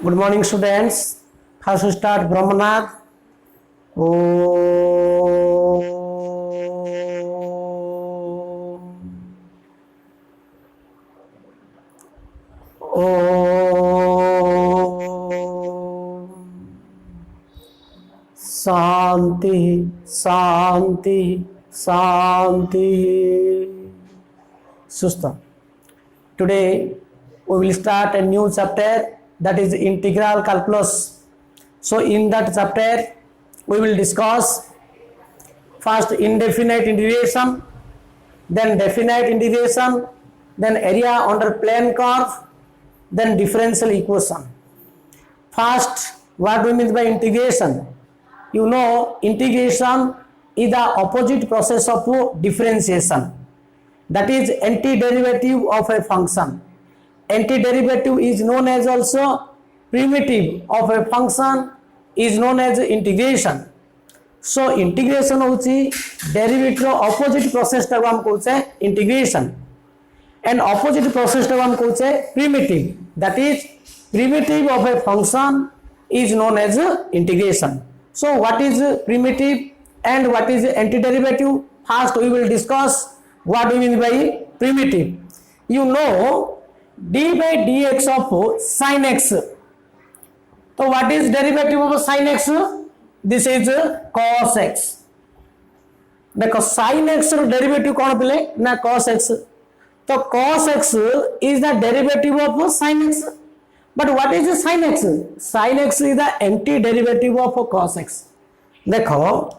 Good morning, students. First we start Brahmanath. Shanti, Shanti, Shanti. Susta. Today we will start a new chapter, that is integral calculus. So in that chapter we will discuss first indefinite integration, then definite integration, then area under plane curve, then differential equation. First, what we mean by integration? You know, integration is the opposite process of differentiation, that is antiderivative of a function. Antiderivative is known as also primitive of a function is known as integration. So integration होची derivative opposite process टाको हम कहते integration, and opposite process टाको हम कहते primitive, that is primitive of a function is known as integration. So what is primitive and what is antiderivative? First we will discuss what we mean by primitive. You know, d by dx of sin x. So what is derivative of sin x? This is cos x. Because sin x derivative कौन पिले ना cos x. तो cos x is the derivative of sin x. But what is sin x? Sin x is the antiderivative of cos x. देखो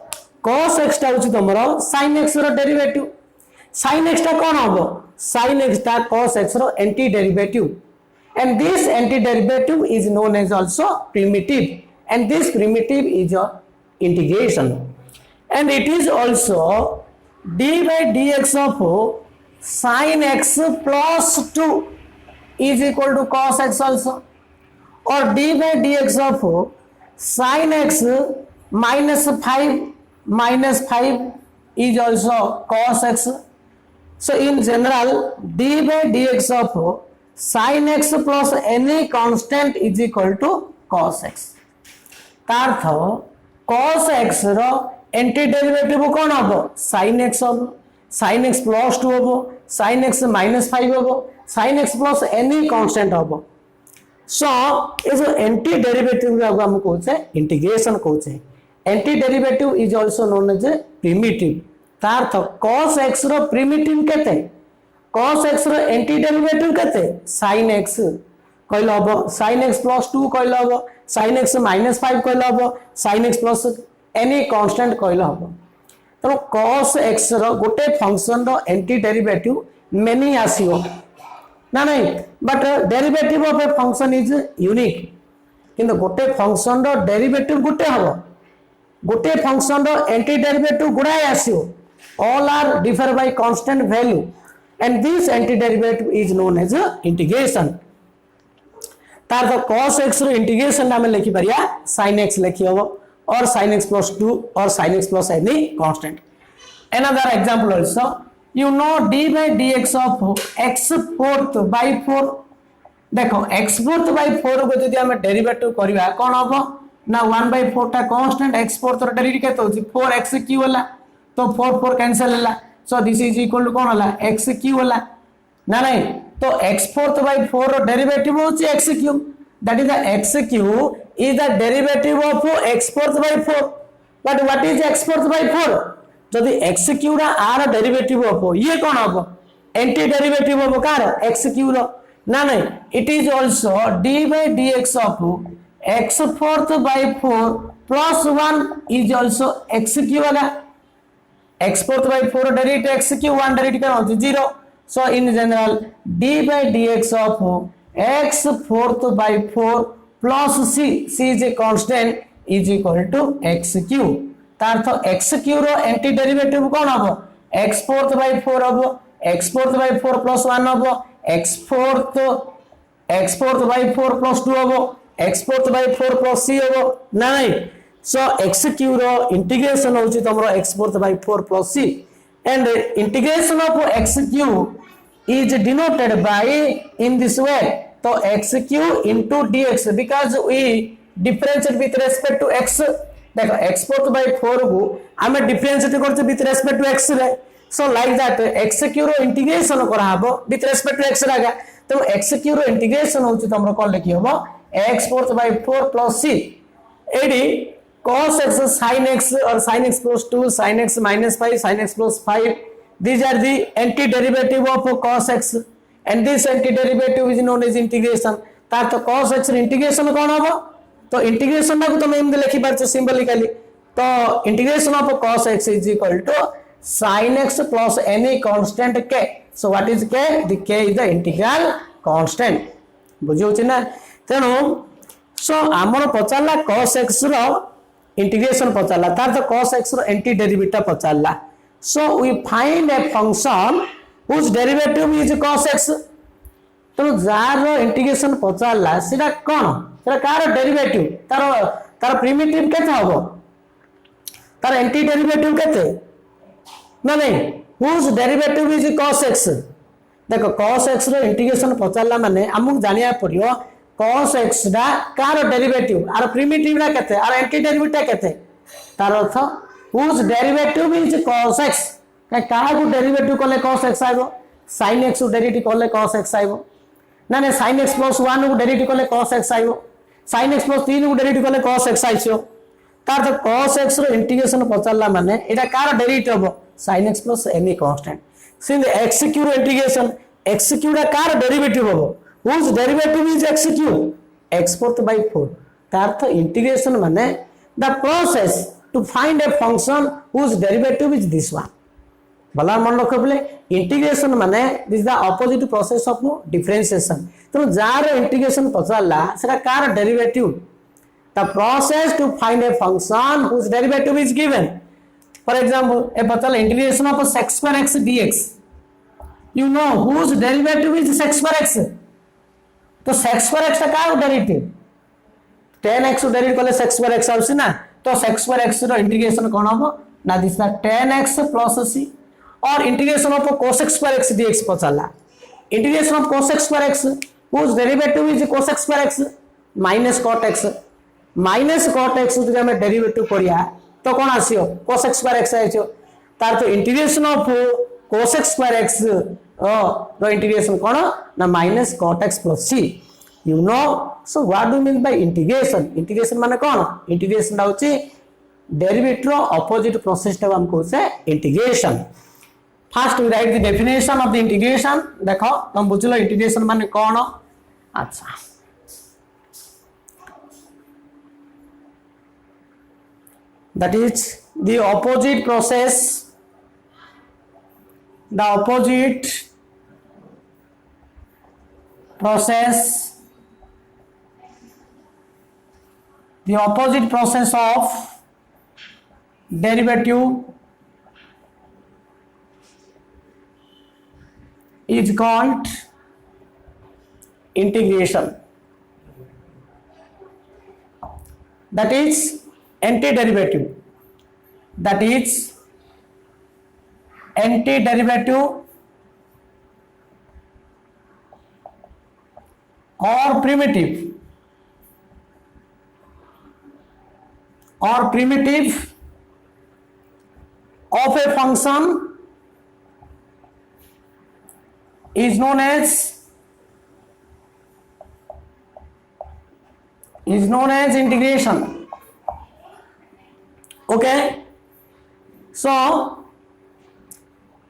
cos x टा होची तमरो sin x रो derivative. Sin x टा कौन होबो? Sin x टा cos x row antiderivative. And this antiderivative is known as also primitive. And this primitive is a integration. And it is also d by dx of sin x plus 2 is equal to cos x also. Or d by dx of sin x minus 5 is also cos x. So in general, d by dx of sin x plus any constant is equal to cos x. तार्थ cos x row antiderivative कौन होबो? sin x होबो. sin x plus 2 होबो. sin x minus 5 होबो. sin x plus any constant होबो. So इस antiderivative को हम कहते integration कहते. Antiderivative is also known as primitive. तार्थ cos x row primitive केते? cos x रो antiderivative केते? sin x कहलो हबो. sin x plus 2 कहलो हबो. sin x minus 5 कहलो हबो. sin x plus any constant कहलो हबो. तो cos x रो गोटे फंक्शन रो antiderivative many आसीओ ना नहीं, but derivative of a function is unique. किंतु गोटे फंक्शन रो derivative गोटे हबो. गोटे फंक्शन रो antiderivative गुडाय आसीओ. All are differ by constant value, and this antiderivative is known as integration. तार तो cos x रो integration नाम लिखि परिया sin x लिखि होबो, or sin x plus 2 or sin x plus any constant. Another example also, you know d by dx of x fourth by 4. देखो x fourth by 4 को जदि हम डेरिवेटिव करिवा कोन होबो ना 1 by 4 टा कांस्टेंट x fourth रो डेरिवेटिव केते होची 4x क्यू होला. तो 4 कैंसिल होला. So this is equal to कौन होला? एक्स क्यू होला ना नहीं. तो x फोर्थ बाय 4 रो डेरिवेटिव होची x cube. That is the x cube is the derivative of x fourth by 4. But what is x fourth by 4? जदी x क्यूब रा आर डेरिवेटिव ऑफ ये कौन होबो? एंटी डेरिवेटिव ऑफ कार x cube रो ना नहीं. It is also d by dx of x fourth by 4 plus 1 is also x cube वाला. x fourth by 4 derivative x cube 1 derivative का होती 0. So in general d by dx of x fourth by 4 plus c is a constant is equal to x cube. तार्थ x cube रो anti derivative कौन होबो? x fourth by 4 होबो. x fourth by 4 plus 1 होबो. x fourth by 4 plus 2 होबो. x fourth by 4 plus c होबो ना नहीं. So x cube रो integration होची तमरो x fourth by 4 plus c, and integration of x cube is denoted by in this way तो x cube into dx because we differentiate with respect to x. देखो x4 by 4 को आम differentiate करते with respect to x रे. So like that x cube रो integration करा हबो with respect to x रागा. तो x क्यूब रो इंटीग्रेशन होची तमरो कोन लिखि हबो x4 by 4 plus c एडी cos x sin x or sin x plus 2 sin x minus 5 sin x plus 5. These are the antiderivative of cos x and this antiderivative is known as integration. तार तो cos x रे integration कोन हबो तो integration ना को तुम M लिखि पारछ सिंबलिकली. तो integration of cos x is equal to sin x plus any constant k. So what is k? The k is the integral constant. बुझियो छी ना. तेनो सो हमर पचाला cos x रो इंटीग्रेशन पचाला तार तो cos x रो एंटी डेरिवेटिव पचाला. So we find a function whose derivative is cos x. तो जार रो इंटीग्रेशन पचाला सेटा कोन तार कार डेरिवेटिव तार प्रिमिटिव केते हबो तार एंटी डेरिवेटिव केते ना नहीं whose derivative is cos x. देखो cos x रो इंटीग्रेशन पचाला माने हमहु जानिया पड़ियो cos x डा कार डेरिवेटिव आर प्रिमिटिव डा केते आर एंटी डेरिवेटिव केते तार अर्थ whose derivative is cos x. का को डेरिवेटिव कोले cos x आइबो sin x को डेरिवेटिव कोले cos x आइबो ना ने sin x plus 1 को डेरिवेटिव कोले cos x आइबो sin x plus 3 को डेरिवेटिव कोले cos x आइछो. तार तो cos x रो इंटीग्रेशन पचाला माने एटा कार डेरिवेटिव हबो sin x plus any constant. Since x cube integration x cube car derivative हबो whose derivative is x cube x4 by 4. तार तो इंटीग्रेशन माने the process to find a function whose derivative is this one. भला मन रख बोले integration माने this the opposite process of differentiation. तो जार इंटीग्रेशन पचाला सेटा कार derivative the process to find a function whose derivative is given. For example, a पचाला integration of sec square x dx. You know whose derivative is sec square x. तो sec square x का derivative 10x derivative कोले sec square x आउसी ना. तो sec square x रो integration कोन हबो ना this the 10x plus c और integration of cos x square x dx पचाला. Integration of cos x square x whose derivative is cos x square x minus cot x. Minus cot x जदि हम derivative करिया तो कोन आसियो cos x square x आइछो. तार तो integration of cos x square x रो integration कोन ना minus cot x plus c. You know, so what do you mean by integration? Integration माने कोन इंटीग्रेशन होची डेरिवेटिव ऑपोजिट प्रोसेस टा हम कोसे integration. First we write the definition of the integration. देखो तुम बुझलो इंटीग्रेशन माने कोन. अच्छा that is the opposite process the opposite process of derivative is called integration. That is antiderivative. That is antiderivative or primitive of a function is known as integration. Okay, so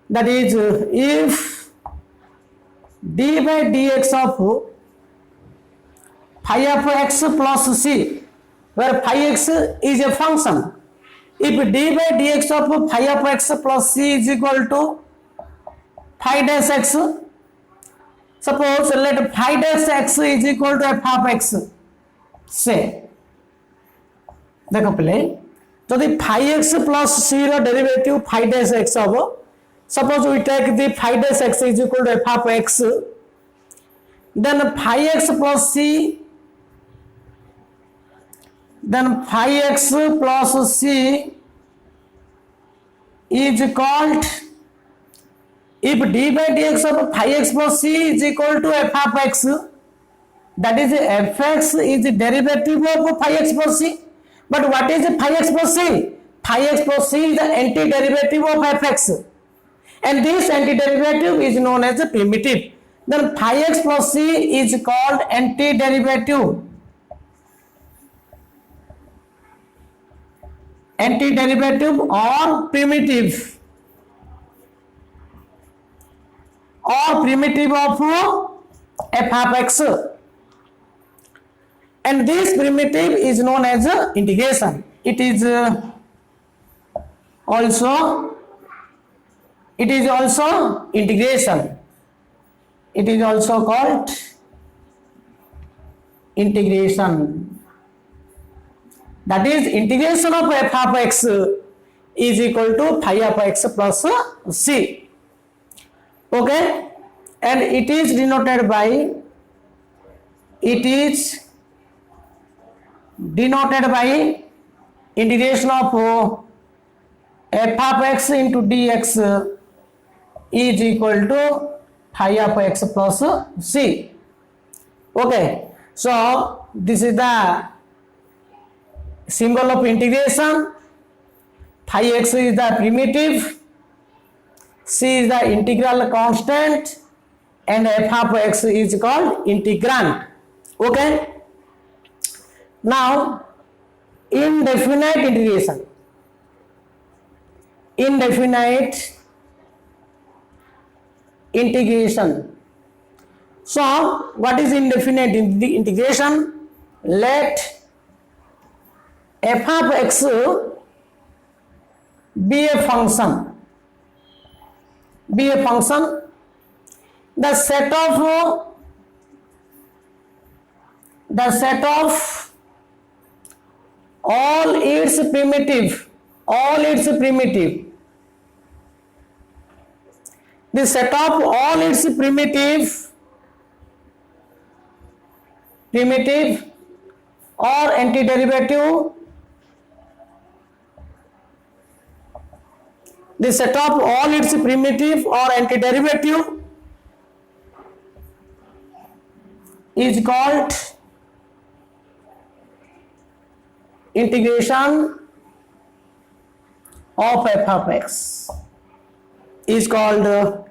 that is if d by dx of phi of x plus c where phi x is a function. If d by dx of phi of x plus c is equal to phi dash x, suppose let phi dash x is equal to f of x. Say देखो पहले जदि phi x plus c रो derivative phi dash x हबो, suppose we take the phi dash x is equal to f of x, then phi x plus c is called, if d by dx of phi x plus c is equal to f of x, that is fx is the derivative of phi x plus c. But what is phi x plus c? Phi x plus c is the antiderivative of fx, and this antiderivative is known as a primitive. Then phi x plus c is called antiderivative. Antiderivative or primitive of f of x, and this primitive is known as integration. It is also integration. It is also called integration. That is, integration of f of x is equal to phi of x plus c. Okay, and it is denoted by integration of f of x into dx is equal to phi of x plus c. Okay, so this is the symbol of integration. Phi x is the primitive, c is the integral constant, and f of x is called integrand. Okay, now indefinite integration. So what is indefinite integration? Let f of x be a function. The set of all its primitive. The set of all its primitive or antiderivative. The set of all its primitive or antiderivative is called integration of f of x. Is called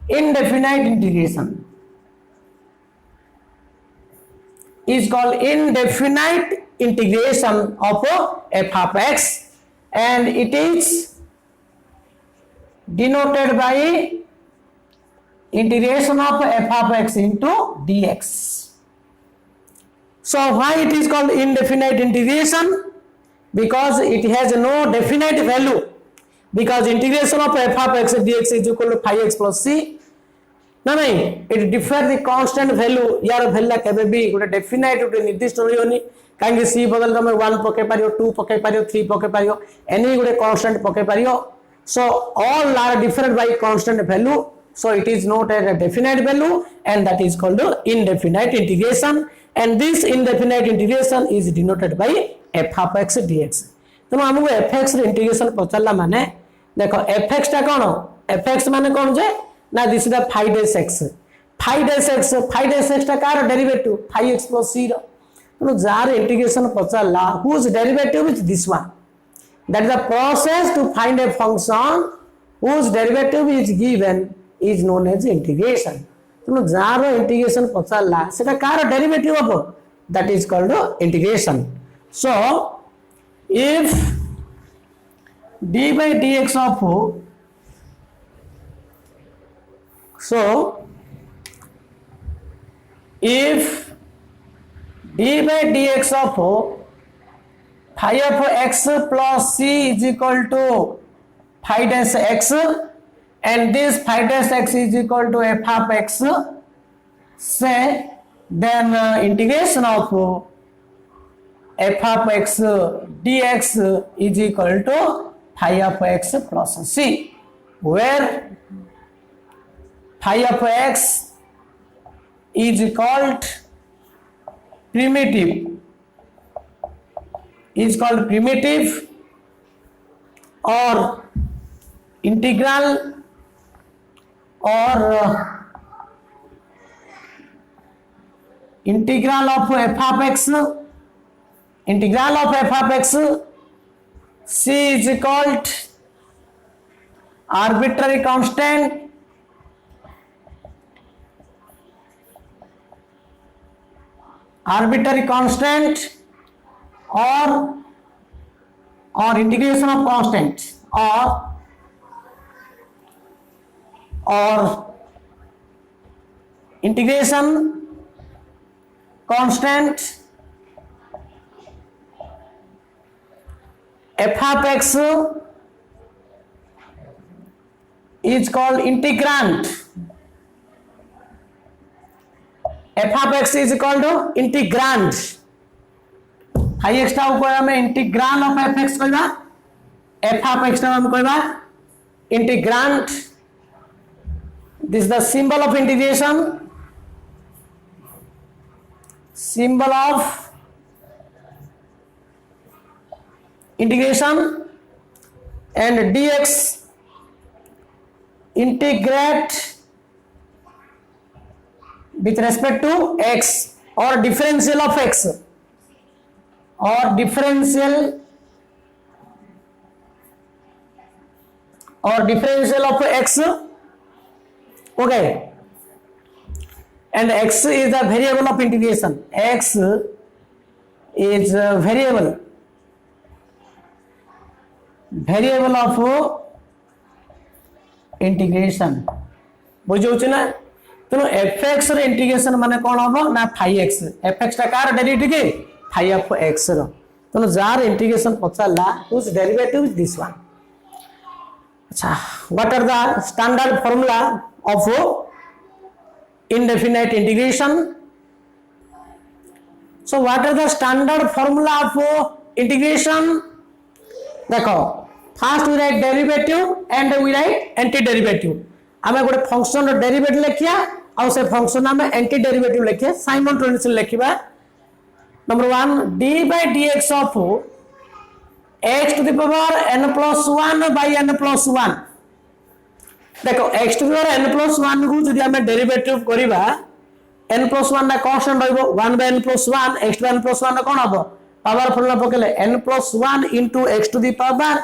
indefinite integration. Is called indefinite integration of f of x, and it is denoted by integration of f of x into dx. So why it is called indefinite integration? Because it has no definite value. Because integration of f of x dx is equal to phi x plus c. No, it differ the constant value. यार value केबे भी गोटे definite गोटे निर्दिष्ट होनी कहीं c बदल तुम 1 पके पारियो, 2 पके पारियो, 3 पके पारियो, any गोटे constant पके पारियो. So all are different by constant value. So it is not a definite value, and that is called indefinite integration. And this indefinite integration is denoted by f of x dx. तेणु आमको F x integration पचारा माने देख F x टा कौन F x माने कौन जे ना this is the phi dash x टा कार derivative phi x plus c रो तेणु जार इंटीग्रेशन पचारा whose derivative is this one that is the process to find a function whose derivative is given is known as integration तेणु जार integration पचारा सेटा कार डेरिवेटिव हबो that is called integration. So if d by dx of if d by dx of phi of x plus c is equal to phi dash x, and this phi dash x is equal to f of x, say then integration of f of x dx is equal to phi of x plus c, where phi of x is called primitive, or integral, or integral of f of x, integral of f of x, c is equal to arbitrary constant or integration of constant or integration constant f of x is called integrand. f of x is called integrand. हाई एक्सटा हमें integral of f x कहबा, f of x हम कहबा integrand. This the symbol of integration, symbol of integration, and dx integrate with respect to x or differential of x or differential of x. Okay, and x is the variable of integration. X is a variable of integration. बुझे ना? तेणु F x integration माने कौन हम ना phi x. F x कार derivative के phi of x रो. तेणु जार इंटीग्रेशन पचारला which derivative is this one. अच्छा, what are the standard formula of indefinite integration? So what are the standard formula of integration? देखो, first we write derivative and we write antiderivative. आमे गोटे function रो derivative लिखिया और से function आमे antiderivative लिखिया simultaneously लिखिबा. Number 1 d by dx of x to the power n plus 1 by n plus 1. देखो x to the power n plus 1 को जदि हमें डेरिवेटिव करिबा n plus 1 ना कांस्टेंट रहबो 1 by n plus 1 x to n plus 1 कोन हबो power formula पकेले n plus 1 into x to the power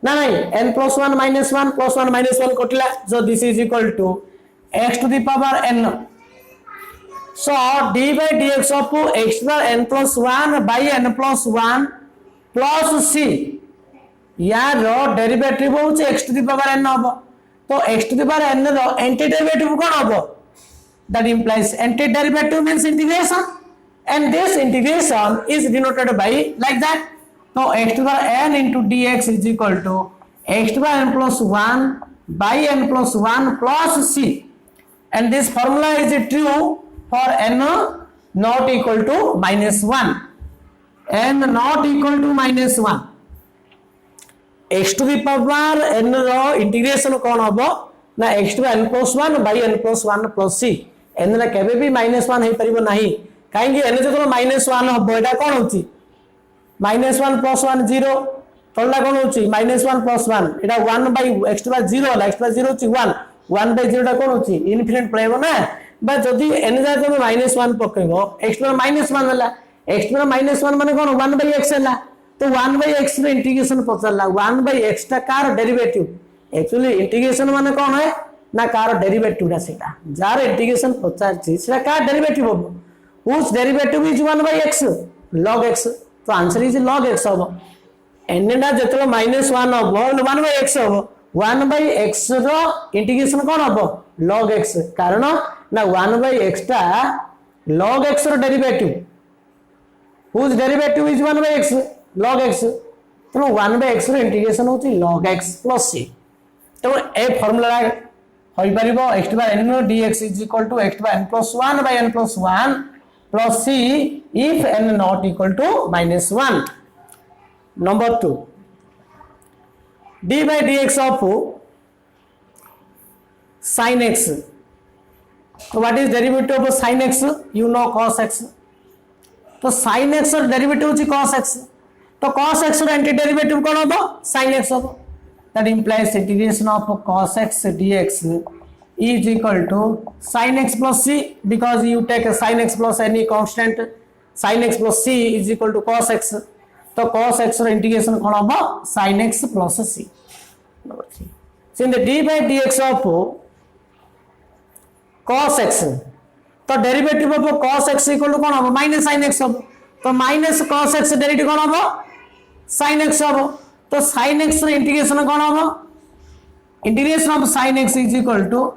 ना नहीं n plus 1 minus 1 plus 1 minus 1 कटला. so this is equal to x to the power n. so d by dx of x to the power n plus 1 by n plus 1 plus c यार derivative होचे x to the power n हबो. तो x to the power n रो antiderivative कोन हबो? that implies antiderivative means integration, and this integration is denoted by like that. So x to the power n into dx is equal to x to the power n plus 1 by n plus 1 plus c, and this formula is true for n not equal to minus 1. n not equal to minus 1. x to the power n रो integration कौन हबो ना x to the n plus 1 by n plus 1 plus c. n ना केबे भी minus 1 हे परिबो नाही काहेकि n जतो minus 1 हबो एटा कोन होची minus 1 plus 1 0 तोला कोन होची minus 1 plus 1 Etah 1 by x to the 0 x to the 0 होची 1 1 by 0 टा कोन होची इन्फिनिट पळेबो ना. बा जदी n जा तो minus 1 पकेबो x to the minus 1 हला x to the minus 1 माने कोन 1 by x हला. तो 1 by x रे इंटीग्रेशन पचरला 1 by x टा कार डेरिवेटिव. एक्चुअली इंटीग्रेशन माने कोन है ना कार डेरिवेटिव रा सेटा जार इंटीग्रेशन पचार छी सेटा कार डेरिवेटिव हो which derivative is 1 by x log x. तो आंसर इज log x हो. n ना जतलो -1 हो 1 by x हो 1 by x रो इंटीग्रेशन कोन हो log x कारण ना 1 by x टा log x रो derivative which derivative is 1 by x log x. तो 1 by x रो इंटीग्रेशन होची log x plus c. तो ए फार्मूला होई परिबो x to the n dx is equal to x to the n plus 1 by n plus 1 plus c if n not equal to minus 1. Number 2 d by dx of sin x. So what is derivative of sin x? You know cos x. तो sin x ର derivative होची cos x. तो cos x ର anti derivative कोन होबो sin x होबो. That implies integration of cos x dx is equal to sin x plus c, because you take sin x plus any constant, sin x plus c is equal to cos x, तो cos x रो integration कौन होगा sin x plus c. Number 3. So in the d by dx of cos x, तो derivative of cos x equal to कौन होगा minus sin x होगा, तो minus cos x derivative कौन होगा sin x होगा, तो sin x रो इंटीग्रेशन कौन होगा integration of sin x is equal to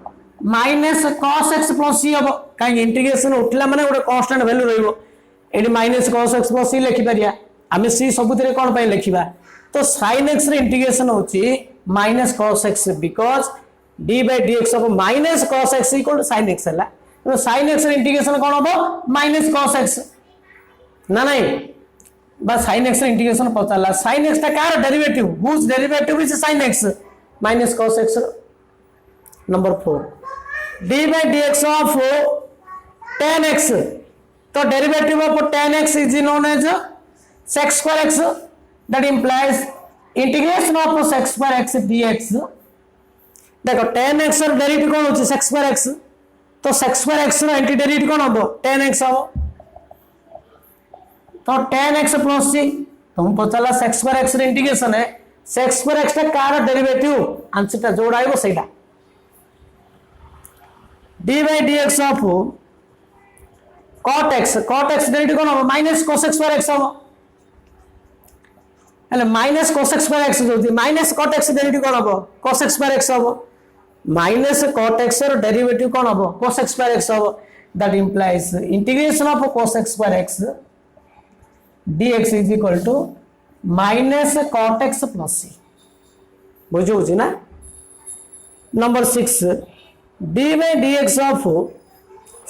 minus cos x plus c होगा, कहीं इंटीग्रेशन उठला माने गोटे कांस्टेंट वैल्यू रहइबो, एडी minus cos x plus c लिखि परिया, आमे c सबुतिरे कोन पय लिखिबा, तो sin x रे इंटीग्रेशन होची minus cos x, because d by dx of minus cos x equal to sin x हला, तो sin x रे इंटीग्रेशन कोन होबो माइनस cos x ना नहीं, बस sin x रे इंटीग्रेशन पचाला, sin x ता कार derivative, whose derivative is sin x minus cos x. Number 4, d by dx of tan x, तो derivative of tan x is known as sec square x, that implies integration of sec square x dx. देखो tan x रो derivative कोन होची sec square x, तो sec square x रो anti derivative कोन होबो tan x हो, तो tan x plus c, तुम पचाला sec square x रो इंटीग्रेशन है, sec square x टा कार डेरिवेटिव आंसर टा जोड़ाइबो सेटा, d by dx of cot x, cot x derivative कोन होबो minus cos x square x होबो, हेले minus cos x square x जोती माइनस cot x डेरिवेटिव कोन होबो cos x square x होबो, माइनस cot x रो डेरिवेटिव कोन होबो cos x square x होबो, that implies integration of cos x square x dx is equal to minus cot x plus c. बुझो जी ना. Number 6, d by dx of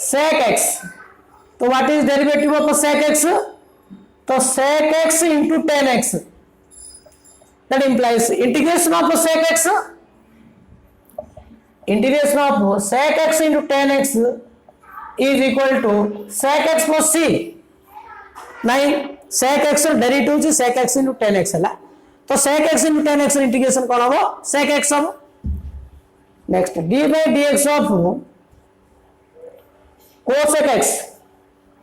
sec x, तो what is derivative of sec x, तो sec x into tan x, that implies integration of sec x, integration of sec x into tan x is equal to sec x plus c, नहीं sec x derivative जी sec x into tan x है, तो sec x into tan x integration कौन होगा sec x होगा. Next d by dx of cosec x,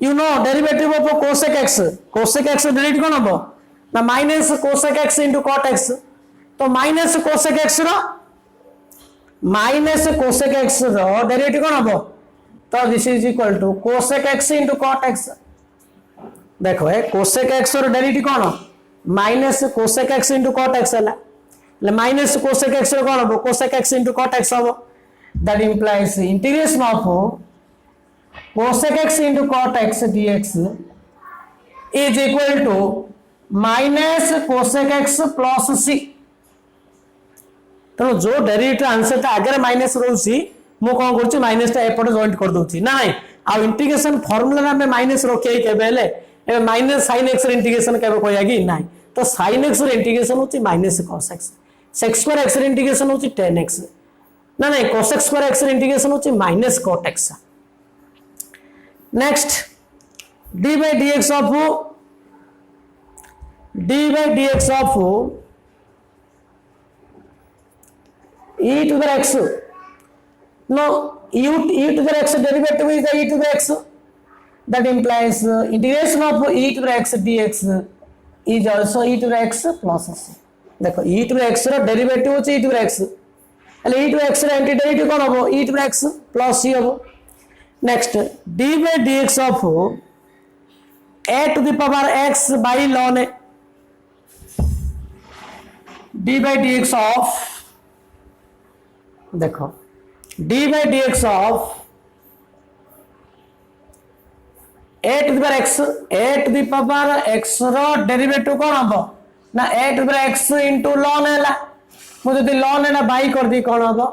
you know derivative of cosec x, cosec x derivative कौन होगा ना minus cosec x into cot x, तो minus cosec x रो minus cosec x रो derivative कौन होगा, तो this is equal to cosec x into cot x. देखो है cosec x रो डेरिवेटिव कौन minus cosec x into cot x है, माइनस cosec x रो कौन होगा cosec x into cot x होगा, that implies integration of cosec x into cot x dx is equal to minus cosec x plus c. तो जो derivative answer ता आगे minus रोची मु कोन करछि माइनस ता एपटे जॉइंट कर दोछि ना नहीं, आ इंटीग्रेशन फार्मूला में माइनस रखे केबे ले ए माइनस sin x इंटीग्रेशन केबे कोया कि नहीं, तो sin x इंटीग्रेशन होछि minus cos x, sec square x integration होछि tan x ना नहीं, cos square x इंटीग्रेशन होछि minus cot x. Next d by dx of e to the x, no e to the x derivative is the e to the x, that implies integration of e to the x dx is also e to the x plus c. देखो e to the x रो derivative होछि e to the x, એટલે e to the x रो anti derivative कोन होबो e to the x plus c होबो. Next d by dx of a to the power x by ln a, d by dx of देखो d by dx of a to the power x रो derivative कोन होबो ना a to the power x into ln हैला, मु जदी ln हैला by कर दी कोन होबो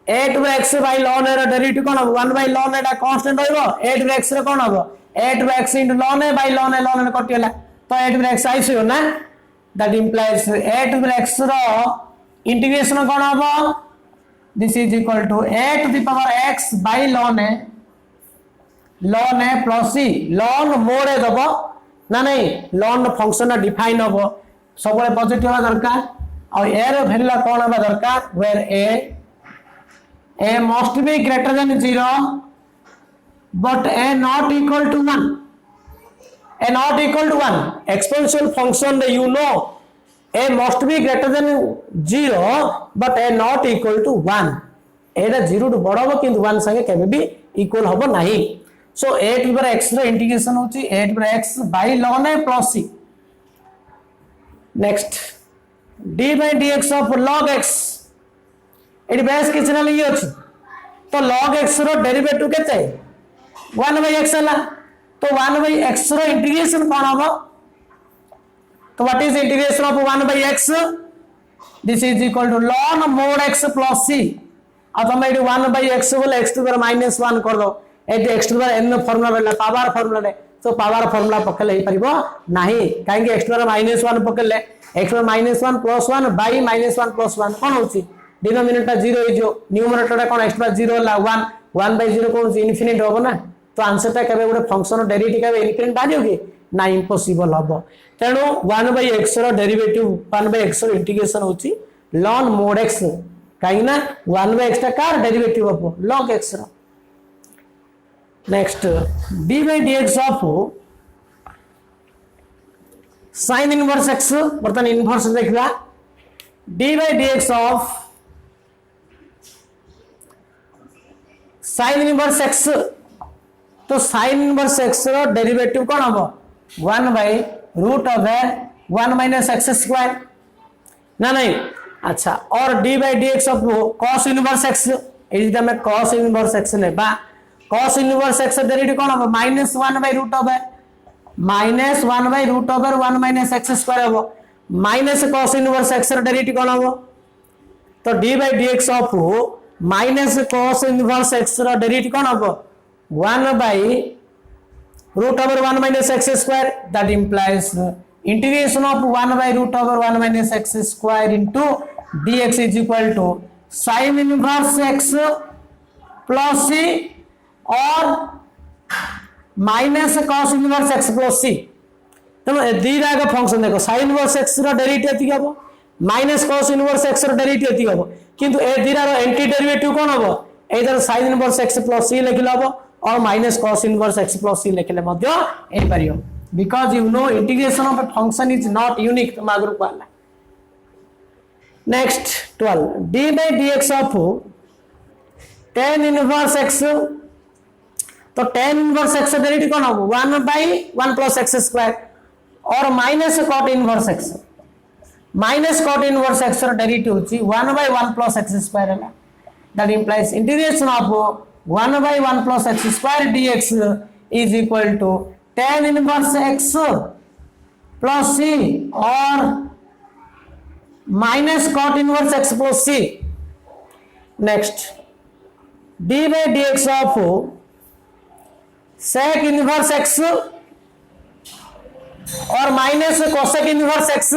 a to the x by ln रो डेरिवेटिव कोन होबो 1 by ln हैला कांस्टेंट होइबो, a to the x रो कोन होबो a to the x into ln a by ln a कटि हैला, तो a to the x आइसो ना, that implies a to the x रो इंटीग्रेशन कोन होबो, this is equal to a to the power x by ln a plus c, ln mod दबो ना नहीं, ln फंक्शन डिफाइन होबो सब पॉजिटिव होबा दरकार, और a रो वैल्यू कोन होबा दरकार, where a a must be greater than 0 but a not equal to 1. A not equal to 1 exponential function, you know, a must be greater than 0 but a not equal to 1. Etah 0 to बड़ हम किंतु 1 संगे केबे भी equal होबो नाही. So a to power x रो integration होची a to power x by ln a plus c. Next d by dx of log x एटी बेस किछ ना लियो अछि तो log x रो डेरिवेटिव केते 1 by x हला तो 1 by x रो इंटीग्रेशन कोन हबो तो what is integration of 1 by x this is equal to ln mod x plus c आ तुम ये 1 by x बोले x टू पावर -1 कर दो ये x to power n formula रहला पावर फार्मूला रे तो पावर फार्मूला पकले ही परिबो नाही काहे कि x टू पावर -1 पकले x to power -1 plus 1 by -1 plus 1 कोन होची डिनोमिनेटर 0 हो जो न्यूमरेटर कोन x टू पावर 0 ला 1 by 0 कोन होची इनफिनिट होबो ना तो आंसर ता केबे गोटे फंक्शन डेरिवेटिव केबे इनफिनिट आ जाउ कि ना इम्पॉसिबल हबो तेणु 1 by x रो डेरिवेटिव 1 by x रो इंटीग्रेशन होची ln mod x कहीं ना 1 by x टा कार डेरिवेटिव हबो log x रो. Next d by dx of sin inverse x बर्तन इनवर्स देखला d by dx of sin inverse x तो sin इनवर्स x रो डेरिवेटिव कोन हबो 1 by root of 1 minus x square ना नहीं अच्छा और d by dx of cos inverse x एजी तमे cos inverse x लेबा cos inverse x डेरिवेटिव कोन हबो -1 by root of 1 by root over 1 minus x square हबो माइनस cos inverse x रो डेरिवेटिव कोन हबो तो d by dx of minus cos inverse x रो डेरिवेटिव कोन हबो 1 by root over 1 minus x square that implies integration of 1 by root over 1 minus x square into dx is equal to sin inverse x plus c और minus cos inverse x plus c तो दीरा का function देखो sin inverse x रो derivative एति हबो minus cos inverse x रो derivative एति हबो किंतु ए दीरा रो एंटी डेरिवेटिव कोन हबो either sin inverse x plus c लिखिला हबो और minus cos inverse x plus c लिखले मध्य ए परियो because you know integration of a function is not unique तो मागरू पाला. next 12 d by dx of tan inverse x तो tan inverse x derivative कौन हो 1 by 1 plus x square और minus cot inverse x रो derivative होची 1 by 1 plus x square है that implies integration of 1 by 1 plus x square dx is equal to tan inverse x plus c और minus cot inverse x plus c. next d by dx of sec inverse x और minus cosec inverse x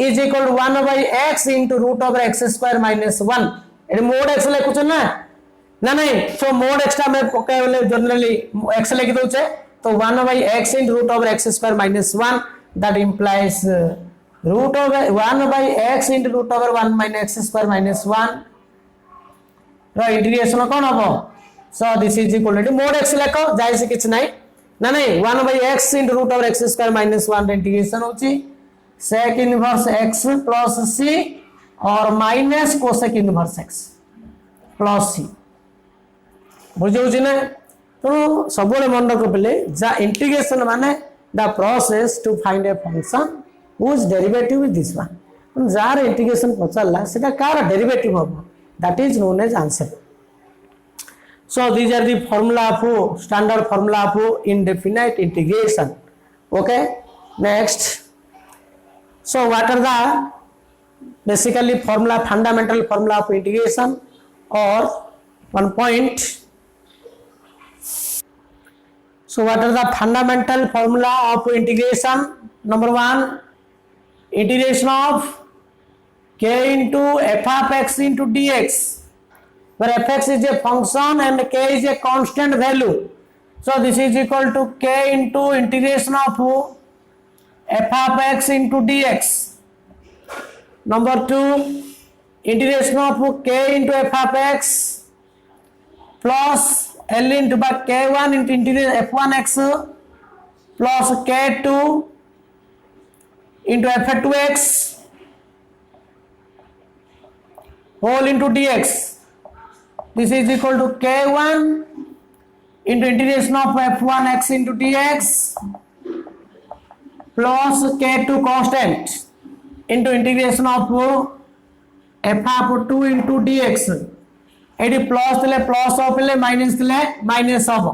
is equal to 1 by x into root over x square minus 1 ये mod x लिखुछ ना ना नहीं सो mod x टा में पकाइले generally x लिखि दोचे तो 1 by x into root over x square minus 1 that implies root over 1 by x into root over 1 minus x square minus 1 रो integration कोन हबो so this is equal to mod x लेको जाय से किछ नाही ना नहीं 1 by x into root over x square minus 1 integration होची sec inverse x plus c और minus cosec inverse x plus c बुझौ छी ना तो सबले मन रख पले जा इंटीग्रेशन माने the process to find a function whose derivative is this one जार इंटीग्रेशन पचला सेटा कार डेरिवेटिव हबो that is known as answer. So these are the formula of standard formula of indefinite integration. Okay, next. So what are the basically formula fundamental formula of integration or 1 point. So what are the fundamental formula of integration? Number 1, integration of k into f of x into dx, where fx is a function and k is a constant value. So this is equal to k into integration of f of x into dx. Number 2, integration of k into f of x plus L into by k1 into integration f1x plus k2 into f2x whole into dx. This is equal to k1 into integration of f1x into dx plus k2 constant into integration of f of 2 into dx. Eighty plus थिले plus of ले minus थिले minus of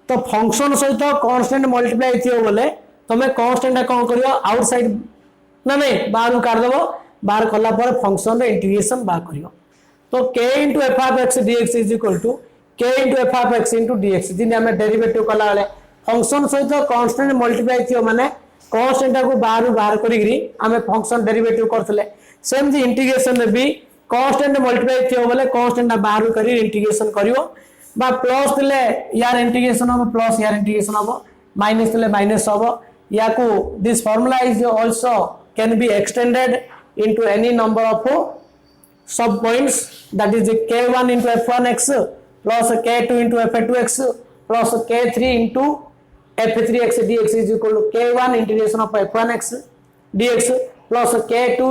तो function सहित constant multiply थियो बोले तमे constant कोन करियो outside ना नहीं बाहर काट देबो बाहर कला पर फंक्शन रे इंटीग्रेशन बा करियो तो k into f of x dx is equal to k into f of x into dx दिन हमें डेरिवेटिव कला वाले फंक्शन सहित कांस्टेंट मल्टीप्लाई थियो माने कांस्टेंट को बाहर करिगरी हमें फंक्शन डेरिवेटिव करथले सेम जी इंटीग्रेशन में भी कांस्टेंट मल्टीप्लाई थियो बोले कांस्टेंट बाहर करी इंटीग्रेशन करियो बा प्लस थिले यार इंटीग्रेशन हो प्लस यार इंटीग्रेशन हो माइनस थिले माइनस हो या को this formula is also can be extended into any number of sub points that is k1 into f1x plus k2 into f2x plus k3 into f3x dx is equal to k1 integration of f1x dx plus k2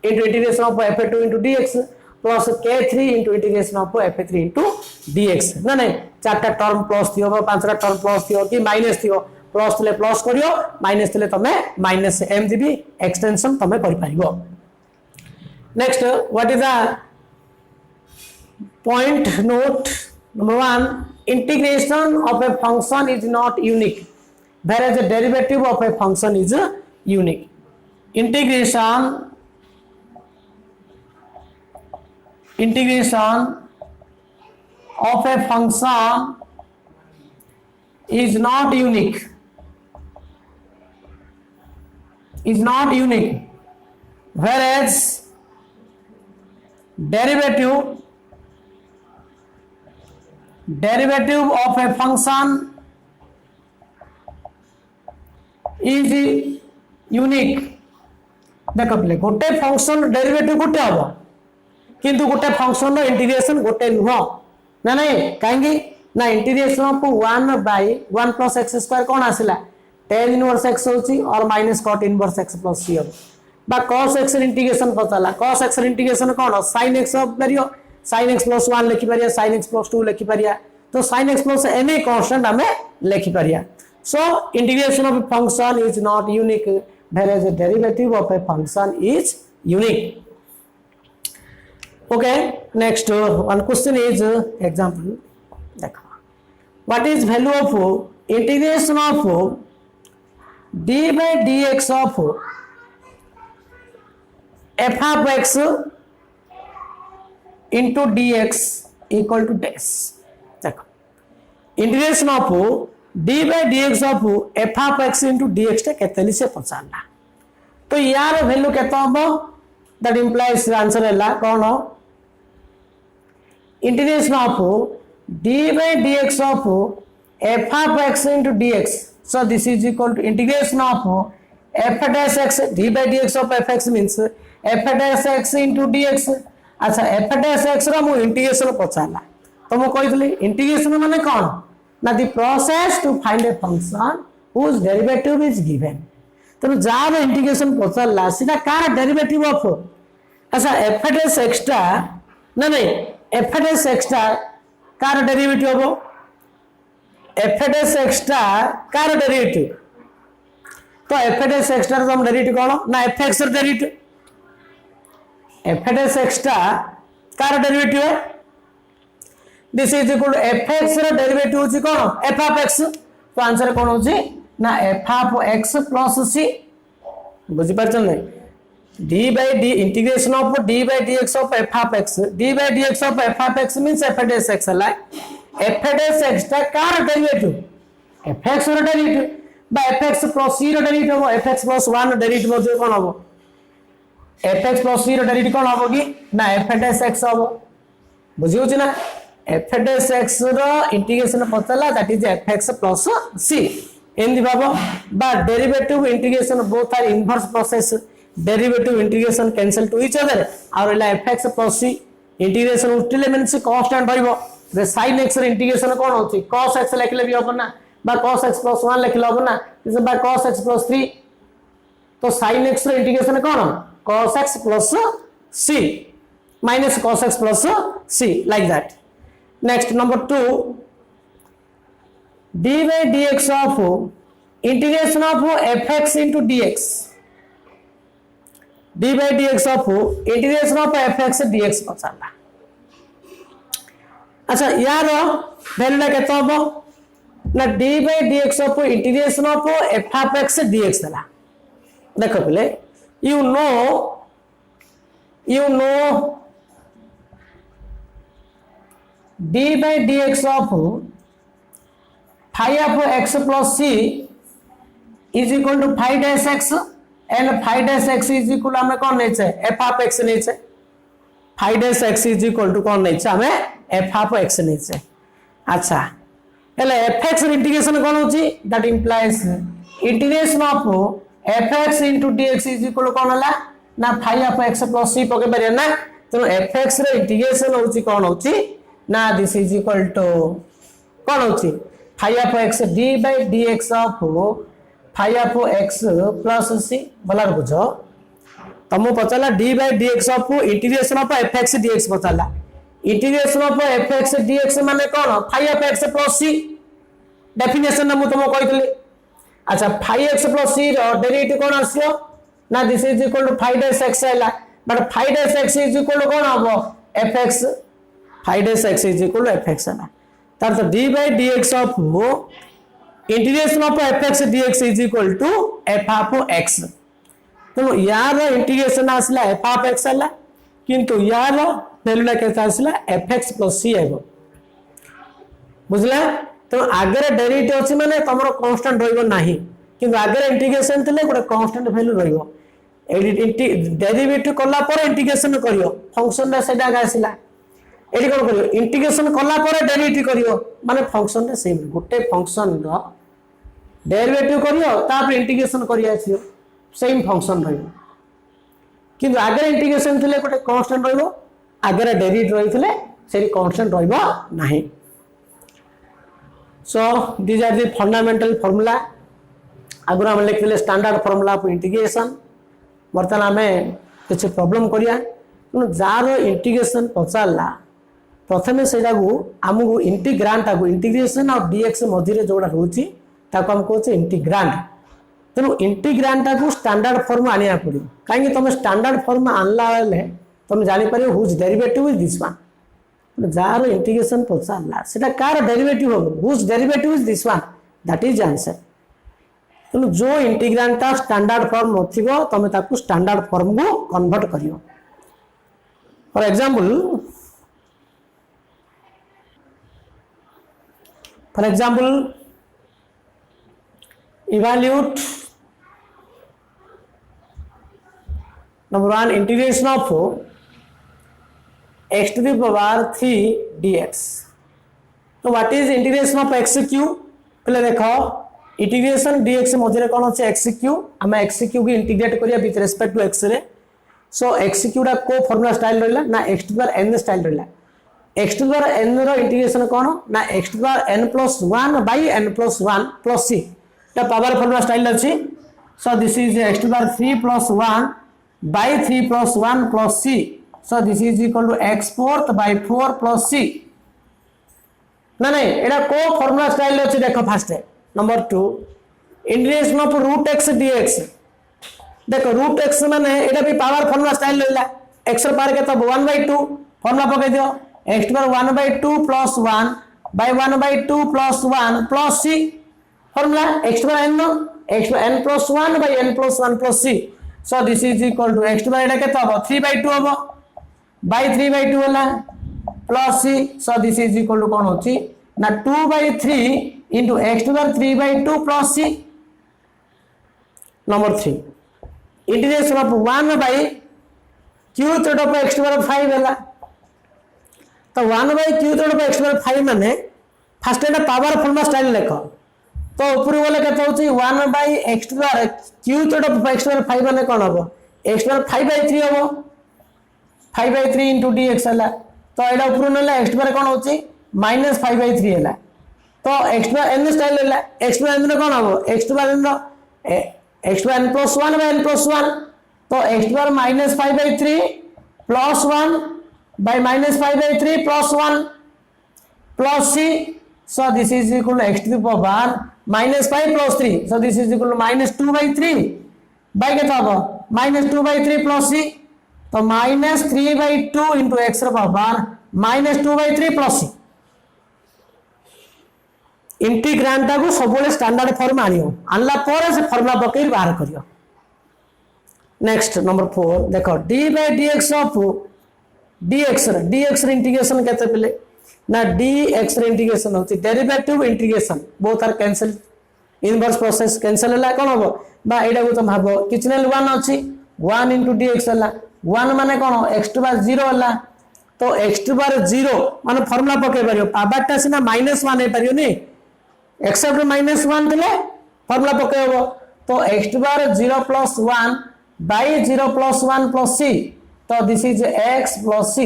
into integration of f2 into dx plus k3 into integration of f3 into dx ना नहीं चारटा term plus थियो पांचटा term plus थियो कि minus थियो plus थिले plus करियो minus थिले तमे माइनस mgb एक्सटेंशन तमे करि पाइबो next what is the point note number 1 integration of a function is not unique whereas the derivative of a function is unique integration of a function is not unique whereas derivative of a function is unique देख पे गोटे function derivative गोटे हम किंतु गोटे function रो integration गोटे नुह ना नहीं कहीं ना integration of 1 by 1 plus x square कौन आसिला tan इनवर्स x होची और minus cot inverse x plus c हम बा cos x इंटीग्रेशन पताला cos x इंटीग्रेशन कौन sin x परियो sin x plus 1 लिखि परिया sin x plus 2 लिखि परिया तो sin x plus any constant हमें लिखि परिया so integration of a function is not unique whereas the derivative of a function is unique. Okay, next one question is example देखो what is value of integration of d by dx of f of x into dx equal to this देखो integration of d by dx of f of x into dx टे केतली से पचारला तो यार value केतो हबो that implies answer हैला कोन हो integration of d by dx of f of x into dx so this is equal to integration of f dash x d by dx of fx means f dash x into dx अच्छा f dash x रो मु integration पचाला तो मु कहितली integration माने कोन ना the process to find a function whose derivative is given तो जार integration पचाला सीधा कार डेरिवेटिव ऑफ अच्छा f dash x टा ना नहीं f dash x कार डेरिवेटिव हो f dash x कार डेरिवेटिव तो f dash x रो हम डेरिवेटिव कोन ना fx रो डेरिवेटिव f dash x कार डेरिवेटिव है this is equal to fx रो डेरिवेटिव होची कोन f of x तो आंसर कोन होची ना f of x plus c बुझि परछन नै d by d integration of d by dx of f of x d by dx of f of x means f dash x है f dash x ता कार derivative fx रो derivative बा fx plus c रो derivative हो fx plus 1 रो derivative हो कोन हो fx plus c रो डेरिवेटिव कोन हो कि ना f dash x हो बुझियो छी ना f dash x रो इंटीग्रेशन पतला that is fx plus c in the बाबा बा derivative integration both are inverse process derivative integration cancel to each other और इला fx plus c इंटीग्रेशन उठिले मींस कांस्टेंट रहइबो रे sin x रे इंटीग्रेशन कोन होची cos x लिखले भी होबो ना बा cos x plus 1 लिखले होबो ना इसे बा cos x plus 3 तो sin x रे इंटीग्रेशन कोन cos x plus c minus cos x plus c like that. Next number 2 d by dx of integration of fx into dx d by dx of integration of fx dx पचाला अच्छा यार value केते हबो ना d by dx of integration of f of x dx देला देखो पहले you know d by dx of phi of x plus c is equal to phi dash x and phi dash x is equal to हमें कौन नहीं चाहिए f of x नहीं चाहिए phi dash x is equal to कौन नहीं चाहिए हमें f of x नहीं चाहिए अच्छा हेले fx इंटीग्रेशन कौन होची that implies integration of fx into dx is equal to कौन होला ना phi of x plus c पके परिया ना तो fx रे इंटीग्रेशन होची कौन होची ना this is equal to कौन होची phi of x d by dx of phi of x plus c बलार बुझो तमु पचाला d by dx of integration of fx dx पचाला integration of fx dx माने कौन phi of x plus c definition ना मु तुमको कहितले अच्छा phi x plus c रो derivative कोन आसियो ना this is equal to phi dash x हैला but phi dash x is equal to कोन हबो fx phi dash x is equal to fx हैला तार तो d by dx of integration of fx dx is equal to f of x तो यार integration आसला f of x हैला किंतु यार वैल्यूला केता आसला fx plus c हेबो बुझला तो आगे डेरिवेटिव अछि माने तमरो कांस्टेंट रहइबो नाही किंतु आगे इंटीग्रेशन थिले गोटे कांस्टेंट वैल्यू रहइबो डेरिवेटिव कला पर इंटीग्रेशन करियो फंक्शन रे सेडा आसीला एडी कोन करियो इंटीग्रेशन कला पर डेरिवेटिव करियो माने फंक्शन रे सेम गोटे फंक्शन रो डेरिवेटिव करियो तापर इंटीग्रेशन करिया छियो सेम फंक्शन रहइबो किंतु आगे इंटीग्रेशन थिले गोटे कांस्टेंट रहइबो आगे डेरिवेटिव रहिथिले सेरी कांस्टेंट रहइबो नाही so these are the fundamental formula आगुरा हम लिखले स्टैंडर्ड फार्मूला ऑफ इंटीग्रेशन वर्तमान हमें कुछ प्रॉब्लम करिया जार इंटीग्रेशन पचारला प्रथमे सेटा को हमको इंटीग्रांट को इंटीग्रेशन ऑफ dx मध्य जोड़ा होची ताको हम कहते इंटीग्रांट तेनु इंटीग्रांट को स्टैंडर्ड फॉर्म आनिया पड़ो काहे तुम स्टैंडर्ड फॉर्म आनला बेले तुम जानि परियो whose derivative is this one जार इंटीग्रेशन पचारला सेटा कार डेरिवेटिव हो whose derivative is this one that is answer तो जो इंटीग्रांट स्टैंडर्ड फॉर्म नथिबो तमे ताकू स्टैंडर्ड फॉर्म को कन्वर्ट करियो for example evaluate number 1 integration of x to the power 3 dx तो what is integration of x cube पहले देखो इंटीग्रेशन dx मध्य कौन अच्छे x क्यूब आम x क्यूब को इंटीग्रेट करिया विथ रिस्पेक्ट टू x रे सो x क्यूब को फॉर्मूला स्टाइल रहला ना x to power n style रहला x टू पावर n रो इंटीग्रेशन कौन ना x to power n plus 1 by n plus 1 plus c ता पावर फॉर्मूला स्टाइल अछि so this is x to power 3 plus 1 by 3 plus 1 plus c so this is equal to x fourth by 4 plus c ना नहीं एटा को formula style अछि देखो first number 2 integration of root x dx देखो root x माने एटा भी power formula style लेला x र पावर के तो 1/2 फार्मूला पके दियो x पर 1/2 plus 1 by 1/2 plus 1 plus c formula x पर n x पर n plus 1 by n plus 1 plus c so this is equal to x पर एटा के तो 3/2 होबो by 3/2 होला plus c so this is equal to कौन होची ना 2/3 into x to the 3/2 plus c number 3 integration of 1 by q to the x to the 5 होला तो 1 by q to the x to the 5 माने first एटा power formula style लेखो तो ऊपर वाले केते होची 1 by x to the q to the x to the 5 माने कोन हबो एक्स पावर 5/3 हम 5/3 इंटू डी एक्स है तो यहाँ ऊपर ना एक्स पावर कौन होची -5/3 है तो एक्स पावर एन स्टाइल है एक्स पावर एन कौन हम x power n plus 1 by n plus 1 तो x power -5/3 plus 1 by -5/3 plus 1 plus c so this is equal to x to the power -5 plus 3 so this is equal to -2/3 by क्या था -2/3 plus c तो -3/2 into x ର power -2/3 plus c integrand को सब standard form आनला पर से formula पकई बाहर करियो नेक्स्ट नंबर 4 देखो d/dx ऑफ dx इंटीग्रेशन केते पले ना dx इंटीग्रेशन होती derivative integration both are cancel inverse process cancel हला कोन हो बा एडा को तुम भाबो किचनल 1 अछि 1 into dx हला 1 माने कोन x टू पावर 0 हला तो x टू पावर 0 माने फार्मूला पके परियो पावरटा सिना -1 हे परियो नी एक्सेप्ट -1 थे फॉर्मूला पकेब तो x to power 0 plus 1 by 0 plus 1 plus c तो this is x plus c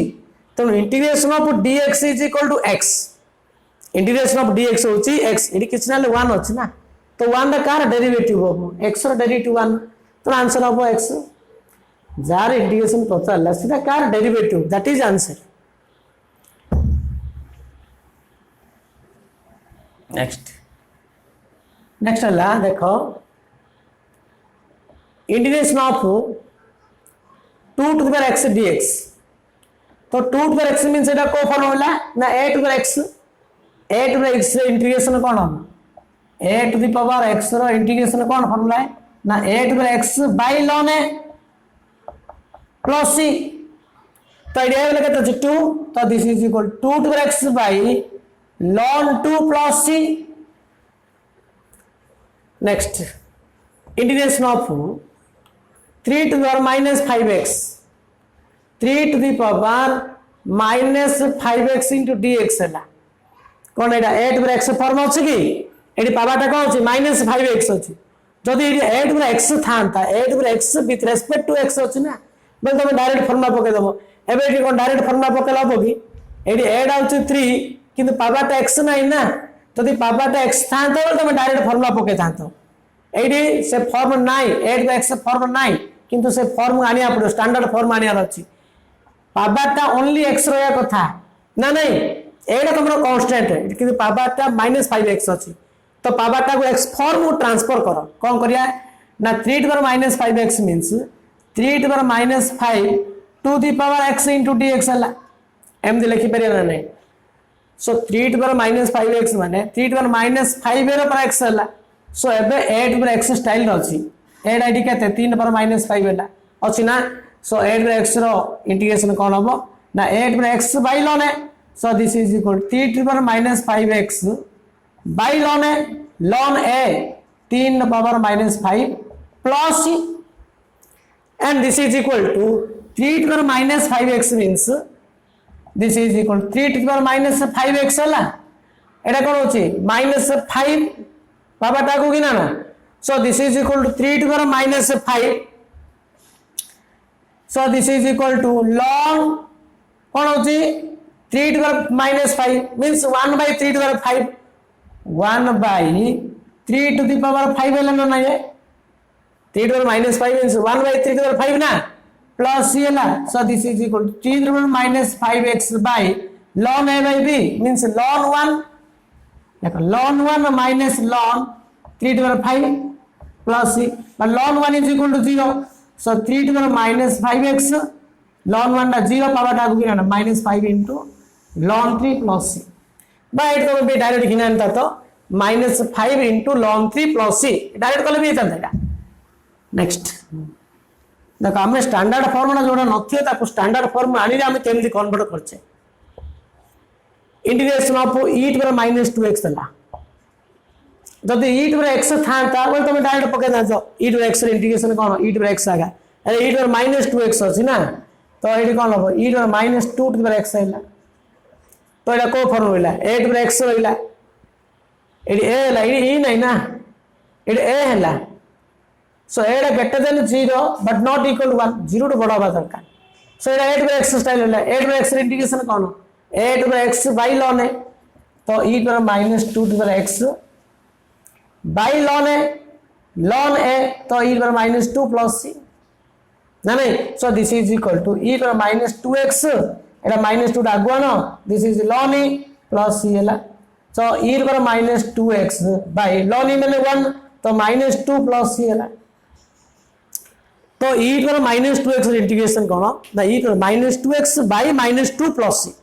तो integration of dx is equal to x integration of dx होची x इडी किछनाले 1 होची ना तो 1 द कार डेरिवेटिव हो x रो डेरिवेटिव 1 तो आंसर हो x जार इंटीग्रेशन पचाला सीधा कार derivative that is answer next है देखो integration of 2 to the power x dx तो 2 to the power x means एटा को फॉर्म होला ना a to the power x integration कोन हम a to the power x रो इंटीग्रेशन कोन फॉर्मूला है ना a to the power x by ln a plus c तो आइडिया वाला कहता है 2 तो this is equal 2 to the power x by ln 2 plus c next integration of 3 to the power -5x 3 to the power -5x into dx है कौन एटा 8 power x form अछि कि AD पावाटा कोन अछि -5x अछि जदि AD 8 power x थांता 8 power x with respect to x अछि ना बल तुम डायरेक्ट फॉर्मूला पके दबो एबे एडी कोन डायरेक्ट फॉर्मूला पके लाबो कि एडी 8 आउछि 3 किंतु पावाटा x नाही ना जदि पावाटा x थांता बल तुम डायरेक्ट फॉर्मूला पके थांतो एडी से फॉर्म नाही 8 पर x फॉर्म नाही किंतु से फॉर्म आनिया पड़ो स्टैंडर्ड फॉर्म आनिया अछि पावाटा ओनली x रोया कथा ना नहीं एडा तुमरो कांस्टेंट है किंतु पावाटा -5x अछि तो पावाटा को x फॉर्म को ट्रांसफर करो कोन करिया ना 3 to the power -5x means 3 to the power -5 to the power x into dx हला एम दे लिखि परिया ना नहीं सो 3 to the power -5x माने 3 to the power -5 रो पर x हला सो एबे 8 पर x स्टाइल अछि 8 आईडी केते 3 to the power -5 हला अछि ना सो 8 पर x रो इंटीग्रेशन कोन हबो ना 8 power x by ln a so this is equal to 3 to the power -5x by ln a ln a 3 to the power -5 plus c and this is equal to 3 to the power -5x means this is equal to 3 to the power -5x हला एटा कोन होची -5 पावाटा को किना ना so this is equal to 3 to the power -5 so this is equal to ln कोन होची 3 to the power -5 means 1 by 3 to the power 5 1 by 3 to the power 5 है ना ये 3 to the power -5 means 1 by 3 to the power 5 ना plus c है ना so this is equal to 3 to the power -5x by ln a by b means ln 1 देखो ln 1 minus ln 3 to the power 5 plus c but ln 1 is equal to 0 so 3 to the power -5x ln 1 दा 0 power टा को ना -5 into ln 3 plus c बा eight तो बे direct घिनानता तो -5 into ln 3 plus c direct कले भी था नेक्स्ट देखो हम स्टैंडर्ड फॉर्म ना जोड़ा नथियो ताको स्टैंडर्ड फॉर्म आनी रे हम केमति कन्वर्ट करछे integration of e to the power -2x हला जदि e to the power x थांता बोल तुम डायरेक्ट पके दाजो e to the x integration cone e to the x आगा अरे e to the power -2x अछि ना तो एडी कोन हो e to the power -2 to the power x हला तो एटा को फॉर्म होइला a to the power x होइला एडी a हला एडी e नै ना एडी a हला सो एटा greater than 0 but not equal to 1 0 to बड़ा दरकार सो एटा 8 by x स्टाइल है 8 by x इंटीग्रेशन कौन 8 by x by ln है तो e to the minus 2 to the x by ln a तो e to the minus 2 plus c ना नहीं so this is equal to e to the minus 2x Etah minus 2 आगुआ ना this is ln e plus c है so e to the minus 2x by ln e मैंने 1 तो minus 2 plus c है तो e to the minus 2x integration कौन ना e to the minus 2x by minus 2 plus c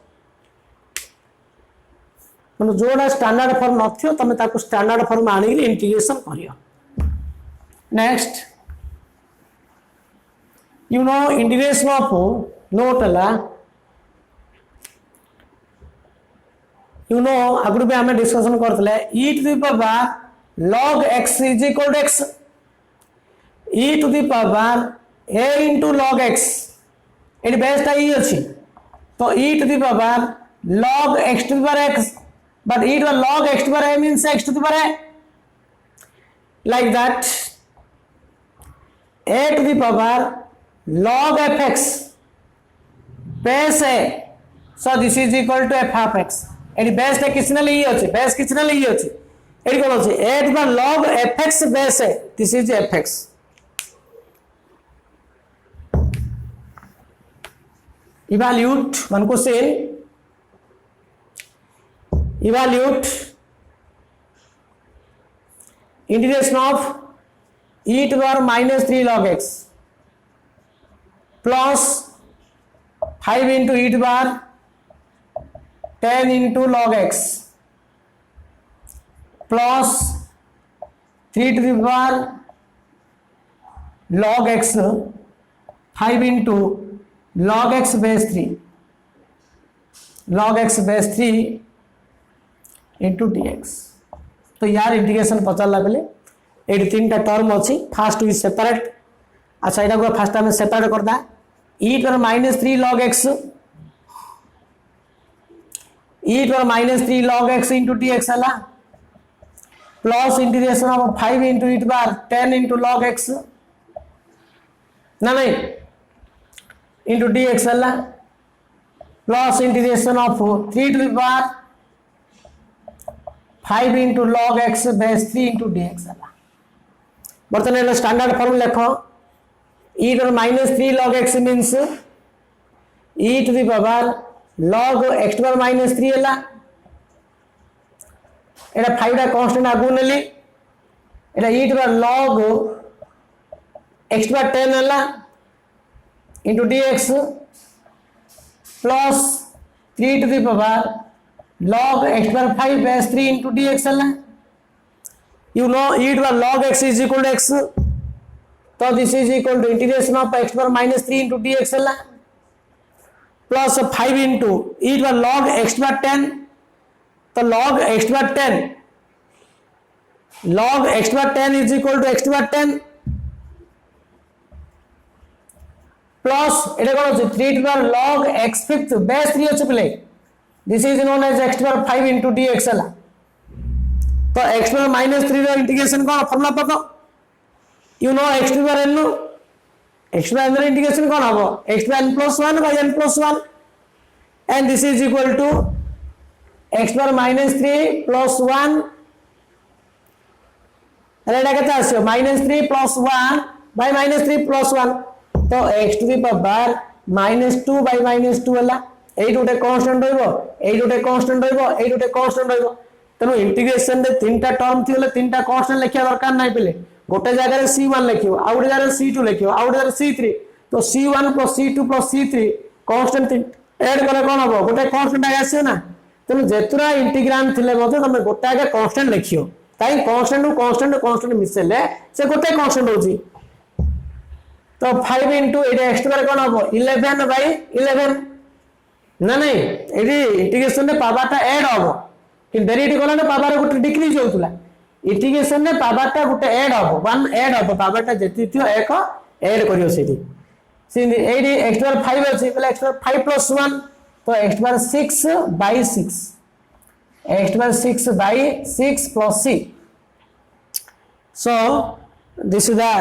मतलब जोड़ा standard form नथियो तमे ताको स्टैंडर्ड फॉर्म आनी इंटीग्रेशन करियो next you know integration of note ला यू नो अगुड भी हमें डिस्कशन करतले e to the power log x is equal to x e to the power a into log x एटी बेस ता e अछि तो e to the power log x to the power x but e to the log x to the power a means x to the power a like that a to the power log fx base a so this is equal to f of x एटी base ता किसने लिए अछि base किसने लिए अछि eighty कोन अछि a to the log fx base a this is fx evaluate one question evaluate integration of e to the power minus 3 log x plus 5 into e to the power 10 into log x plus 3 to the power log x 5 into log x base 3 log x base 3 into dx तो यार integration पचार बेले ये तीन टा term अच्छी fast is separate अच्छा यहाँ fast आम सेपरेट करदा e to the minus 3 log x e to the minus 3 log x into dx है plus integration of 5 into e to the power 10 into log x ना नहीं into dx है plus integration of 3 to the power 5 into log x base 3 into dx है बर्तमान standard form लिखो e to the minus 3 log x means e to the power log x to the power minus 3 है एटा 5 टा constant आगु नेली एटा e to the log x to the power 10 है into dx plus 3 to the power log x to the power 5 base 3 into dx है you know e to the log x is equal to x तो this is equal to integration of x to the power minus 3 into dx है plus 5 into e to the log x to the power 10 तो log x to the power 10 log x to the power 10 is equal to x to the power 10 plus এটা কোন আছে 3 to the power log x fifth base 3 আছে play this is known as x to the power 5 into dx है तो x to the power minus 3 रो integration कोन formula पको you know x to the power n x to the power n integration कोन हबो x to the n plus 1 by n plus 1 and this is equal to x to the power minus 3 plus 1 Etah केता आछो minus 3 plus 1 by minus 3 plus 1 तो x to the power minus 2 by minus 2 हला एई गोटे constant रहइबो एई गोटे constant रहइबो एई गोटे constant रहइबो तनो integration रे तीनटा term थिले तीनटा कांस्टेंट लिखिया दरकार नाही पेले गोटे जगह रे c1 लिखियो आ गोटे जगह रे c2 लिखियो आ गोटे जगह रे c3 तो c1 plus c2 plus c3 constant add करे कोन हबो गोटे कांस्टेंट आसीयो ना तनो जेतुरा इंटीग्रांड थिले मते तमे गोटे आगे कांस्टेंट लिखियो ताई कांस्टेंट मिसेले से गोटे कांस्टेंट होची तो 5 into एटा x करे कोन हबो 11 by 11 ना नहीं एडी इंटीग्रेशन रे पावर टा ऐड हबो कि डेरिवेटिव कोला ने पावर गोटे डिक्रीज होतला इंटीग्रेशन रे पावर टा गोटे ऐड हबो 1 ऐड हबो पावर टा जेति थियो एक ऐड करियो सेठी सिन एडी x to the 5 अछि पले x to the 5 plus 1 तो x to the 6 by 6 x to the 6 by 6 plus c so this is the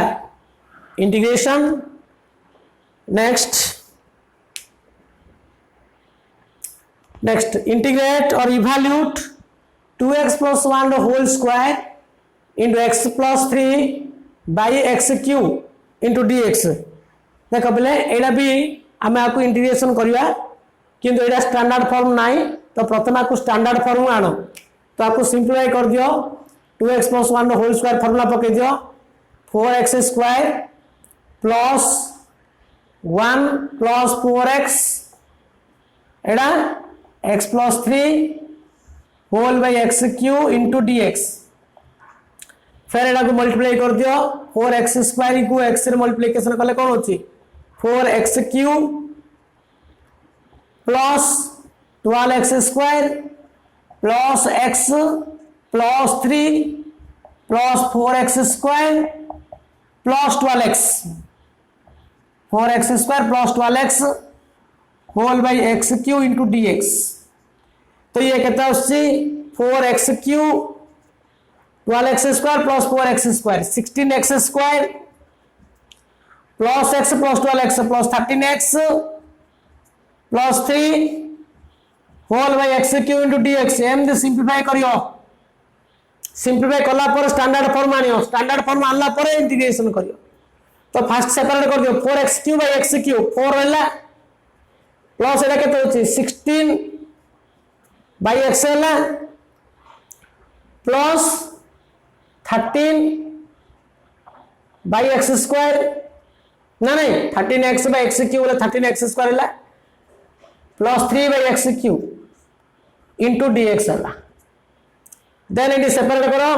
integration. Next integrate or evaluate 2x plus 1 the whole square into x plus 3 by x cube into dx. देखो बोले एटा भी आमे आपको integration करिया किंतु एटा standard form नाही तो प्रथम आपको स्टैंडर्ड फॉर्म आनो तो आपको सिंपलीफाई कर दियो 2x plus 1 whole square formula पके दियो 4x square plus 1 plus 4x Etah x plus 3 whole by x cube into dx. फिर एटा को मल्टीप्लाई कर दियो 4x स्क्वायर को x रे मल्टीप्लिकेशन कले कोन होची 4x cube plus 12x square plus x plus 3 plus 4x square plus 12x 4x square plus 12x whole by x cube into dx. तो ये कहता है 4x cube 12x square plus 4x square 16x square plus x plus 12x plus 13x plus 3 whole by x cube into dx. एम simplify करियो simplify कला पर standard form आनियो standard form आनला पर इंटीग्रेशन करियो. तो फर्स्ट सेपरेट कर दियो 4x cube by x cube 4 रहला प्लस एटा केते होची 16 बाय x रहला प्लस 13 बाय x स्क्वायर ना नहीं 13x by x cube 13x स्क्वायर है plus 3 by x cube into dx है. देन इट सेपरेट करो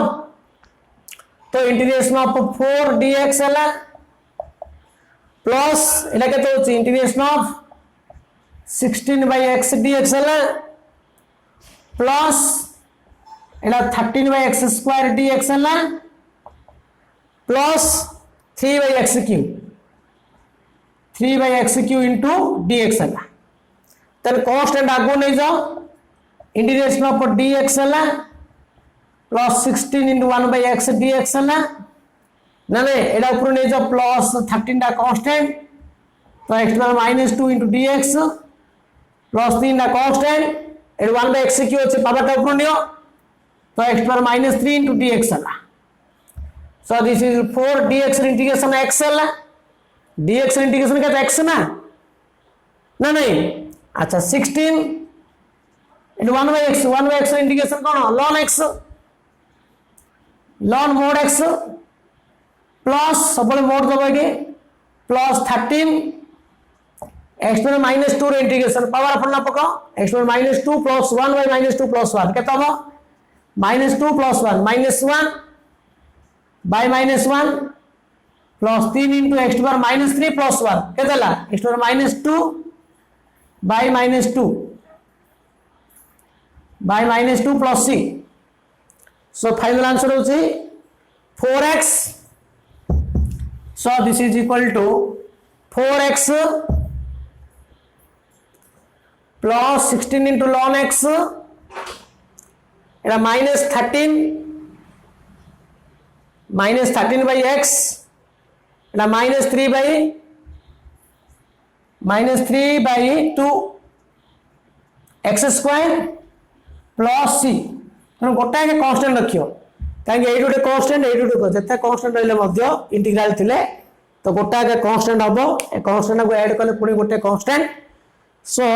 तो इंटीग्रेशन ऑफ 4 dx है प्लस एटा केते होची integration of 16 by x dx है प्लस एटा 13 बाय x स्क्वायर dx है plus 3 by x cube 3 by x cube into dx है. then constant आगो नहीं जाओ इंटीग्रेशन ऑफ dx है plus 16 into 1 by x dx है ना नहीं एटा ऊपर नहीं जाओ प्लस 13 टा कांस्टेंट तो x पर माइनस 2 इंटू dx प्लस 3 टा constant eight 1 by x Q अच्छे पावर टा ऊपर नहीं तो x पर माइनस 3 इंटू dx है. so this is 4 dx integration x है dx इंटीग्रेशन क्या x ना ना नहीं अच्छा 16 into 1 by x इंटीग्रेशन कौन ln x ln mod x plus सब मोड दबा के प्लस 13 x पर माइनस 2 इंटीग्रेशन पावर अपन ना पकाओ x पर minus 2 plus 1 by minus 2 plus 1 कितना हो minus 2 plus 1 minus 1 by minus 1 plus 3 into x पर माइनस 3 प्लस 1 केतला एक्स पर minus 2 bye minus 2 bye minus 2 plus c. So final answer होची 4x. So this is equal to 4x plus 16 into ln x एटा minus 13 by x एटा minus 3 by 2 x square plus c. तो गोटा के constant रखियो काहे एई गोटे constant एई गोटे जते कांस्टेंट रहले मध्य इंटीग्रल थिले तो गोटा के कांस्टेंट हबो ए कांस्टेंट को ऐड करले पुनी गोटे constant. So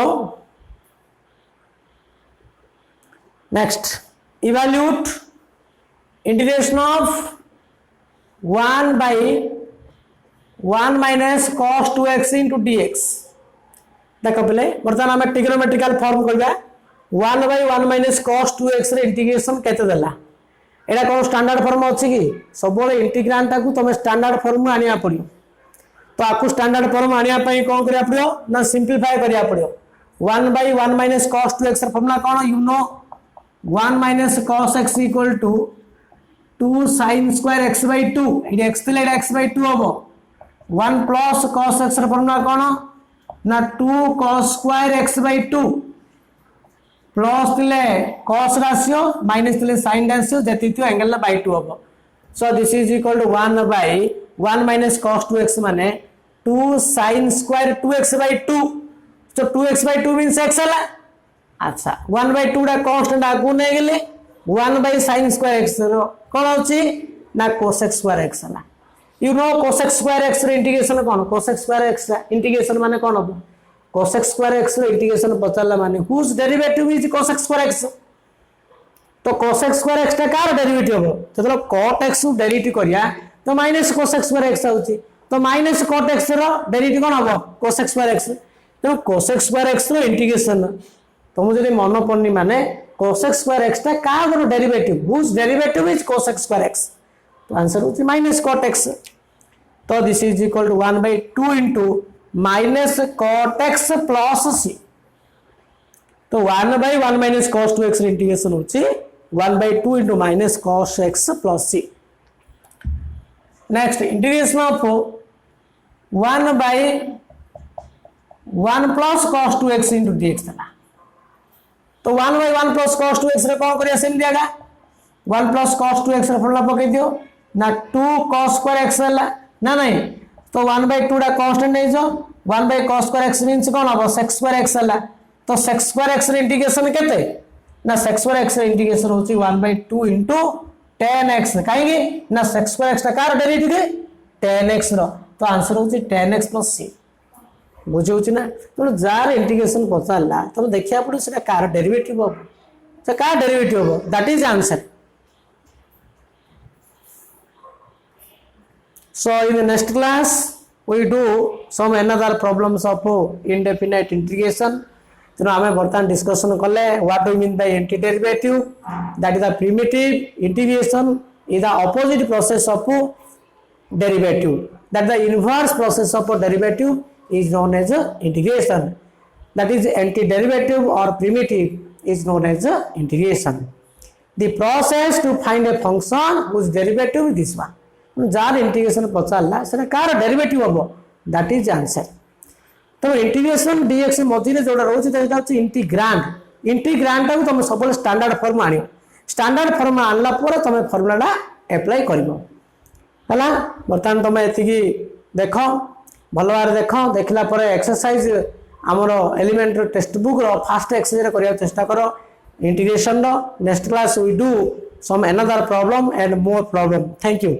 next evaluate integration of 1 by 1 minus cos 2x into dx. देखो पहले बर्तमान हमें ट्रिग्नोमेट्रिकल फॉर्म करबा 1 by 1 minus cos 2x रे इंटीग्रेशन केते देला एटा कोन स्टैंडर्ड फॉर्म अछि कि सब बेले इंटीग्रांड को तुम स्टैंडर्ड फॉर्म में आनिया पड़ियो. तो आपको स्टैंडर्ड फॉर्म आनिया पई कोन करिया पड़ियो ना सिंपलीफाई करिया पड़ियो. 1 by 1 minus cos 2x रा formula cone you know 1 minus cos x equal to 2 sin square x by 2 ये x थिले x by 2 हबो 1 plus cos x रा फॉर्मूला कोन ना 2 cos square x by 2 plus थिले cos राशियो माइनस थिले sin राशियो जति थियो एंगल ना by 2 हबो. So this is equal to 1 by 1 minus cos 2x माने 2 sin स्क्वायर 2x by 2 तो 2x by 2 मीन्स x है अच्छा 1 by 2 टा कांस्टेंट आगु नै गेले 1 by sin स्क्वायर x रो कोन होची ना cos x स्क्वायर x है you know cos x square x रो इंटीग्रेशन कोन cos x square x integration माने कोन हो cos x स्क्वायर x रो इंटीग्रेशन पचारला माने whose derivative is cos x square x तो cos x स्क्वायर x टा कार डेरिवेटिव हो तो cot x को डेरिवेटिव करिया तो minus cos x square x आउची तो माइनस cot x रो डेरिवेटिव कोन हो cos x स्क्वायर x तो cos x स्क्वायर x रो इंटीग्रेशन तो मुझे जदि मन पड़नी माने cos x स्क्वायर x टा कार derivative whose derivative is cos x square x तो आंसर होची माइनस cot x तो this is equal to 1 by 2 into minus cot x plus c तो 1 by 1 minus cos 2x integration होची 1 by 2 into minus cos x plus c. Next integration of 1 by 1 plus cos 2x into dx था तो 1 by 1 plus cos 2x रे कौन करिया same दियागा 1 plus cos 2x रे formula पके दियो ना 2 cos square x हला ना नहीं तो 1 by 2 टा कांस्टेंट नै जो 1 by cos square x means कोन हो sec square x हला तो sec square x रे इंटीग्रेशन केते ना sec square x रे इंटीग्रेशन होची 1 by 2 into tan x काहेगी ना sec square x टा कार डेरिवेटिव के tan x रो तो आंसर होची tan x plus c बुझे होची ना तो जार इंटीग्रेशन पचारला तो देखिया पड़ो सेटा कार डेरिवेटिव हो से कार डेरिवेटिव हो that is answer so in the next class we do some another problems of indefinite integration तो आमे बर्तमान डिस्कशन कले what do mean by anti derivative that is the primitive integration is the opposite process of derivative that the inverse process of derivative is known as integration that is anti derivative or primitive is known as integration the process to find a function whose derivative is this one जार integration पचारला सेटा कार derivative हबो that is answer तो integration dx मझिरे जोडा रहउछि तेटा होछि इंटीग्रांड इंटीग्रांड ता तुम सब स्टैंडर्ड फॉर्म आनियो स्टैंडर्ड फॉर्म आनला पर तुम फार्मूलाटा अप्लाई करिवो हला बर्तमान तुम एतिकी देखो भल भाव देख देखला पर एक्सरसाइज आमर एलिमेंटरी टेक्स्ट बुक रो फास्ट एक्सरसाइज करिया चेष्टा करो इंटीग्रेशन रो next class we do some another problem and more problem thank you.